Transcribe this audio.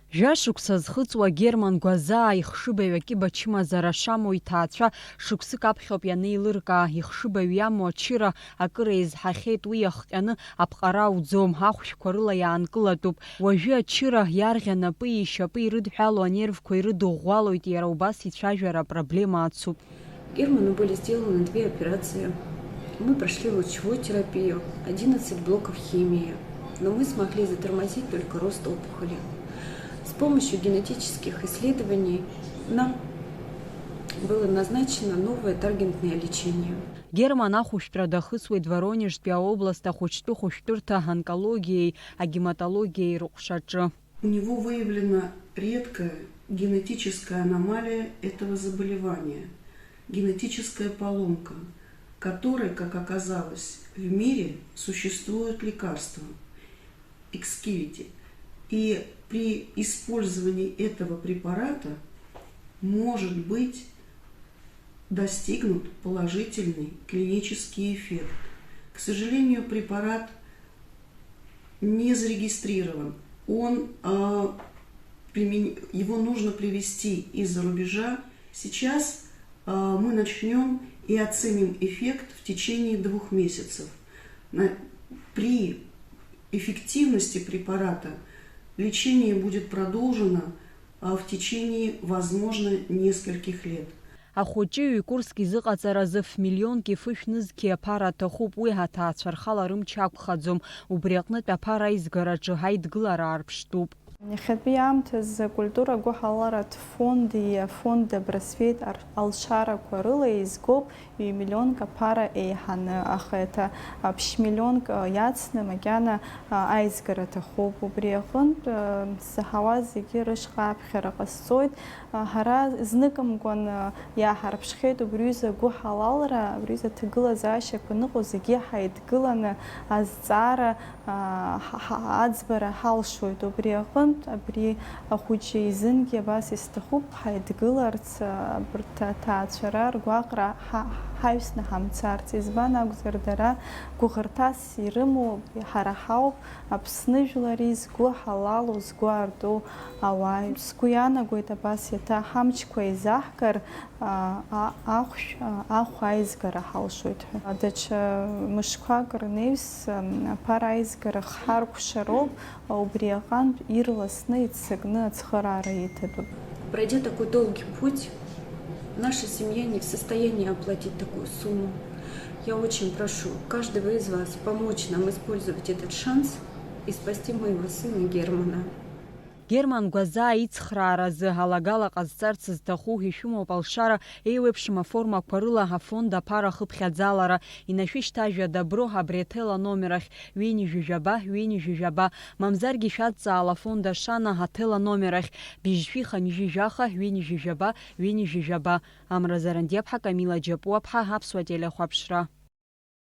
Жәашықәса зхыҵуа Герман Гәазаа ихшыбаҩ акьыба чмазара шамоу иҭаацәа шықәсык аԥхьоуп ианеилыркаа, ихшыбаҩ иамоу ачыра акыр еизҳахьеит, уи иахҟьаны аԥҟара ауӡом, ахәшәқәа рыла иаанкылатәуп. Уажәы ачыра иарӷьа напи ишьапы ирыдҳәало, анервқәа ирыдыӷәӷәалоит, иара убас ицәажәара апроблема ацуп. Герману были сделаны 2 операции. Мы прошли лучевую терапию, 11 блоков химии, но мы смогли затормозить только рост опухоли. С помощью генетических исследований нам было назначено новое таргетное лечение. Герман ахәышәтәра дахысуеит Воронежтәи аобласт ахәыҷтәы хәышәтәырҭа онкологиеи, агематологиеи рҟәшаҿы. У него выявлена редкая генетическая аномалия этого заболевания, генетическая поломка, которой, как оказалось, в мире существуют лекарства, Exkivity. И при использовании этого препарата может быть достигнут положительный клинический эффект. К сожалению, препарат не зарегистрирован. Его нужно привезти из-за рубежа. Сейчас мы начнем и оценим эффект в течение 2 месяцев. При эффективности препарата лечение будет продолжено в течение, возможно, нескольких лет. Ахәыҷы икурск изыҟаҵаразы ф-миллионки фышәнызқьи аԥара аҭахуп, уи ҳаҭаацәа рхала рымч ақәхаӡом, убри аҟнытә аԥара аизгараҿы ҳаидгылара аарԥштәуп. Иахьатәи аамҭаз культура гәыҳаларатә фонди фонд Просвет алшарақәа рыла еизгоуп 1 миллионк аԥара еиҳаны, аха еиҭа 1 миллионк иацны макьана аизгара аҭахуп. Убри аҟнытә сзаҳауаз зегьы рышҟа аԥхьара ҟасҵоит. Ҳара зныкымкәан иааҳарԥшхьеит убриҩыза гәыҳалалра, абриҩыза ҭагылазаашьақәа ныҟоу зегьы ҳаидгыланы азҵаара аӡбара ҳалшоит. Убри аҟнытә абри ахәыҷы изынгьы абас исҭахуп ҳаидгыларц, абарҭ аҭаацәара ргәаҟра ҳаҩсны ҳамцарц. Избан акәзар, дара гәыӷырҭас ирымоу ҳара ҳауп, Аԥсны жәлари згәы ҳалалу, згәы ардоу ауаа. Сгәы иаанагоит абас еиҭа ҳамчқәа еизаҳгар ахә аизгара ҳалшоит ҳәа. Даҽа мышқәак рнеҩс аԥара аизгара ҳаркәшароуп, убри аҟнытә ирласны иццакны ацхыраара иҭатәуп. Пройдя такой долгий путь, наша семья не в состоянии оплатить такую сумму. Я очень прошу каждого из вас помочь нам использовать этот шанс и спасти моего сына Германа. Герман Гәазаа ицхрааразы алагала ҟазҵарц зҭаху ишәымоуп алшара еиуеиԥшым аформақәа рыла афонд аԥара хыԥхьаӡалара. Инашәышьҭажәа абро абри ателаномер ахь ҩ-2 мамзаргьы шәадҵаала афонд ашана ателаномер ахь б5-1 ҩ-2 Амразаран Диаԥҳа, Камила Џьапуаԥҳа, Аԥсуа телехәаԥшра.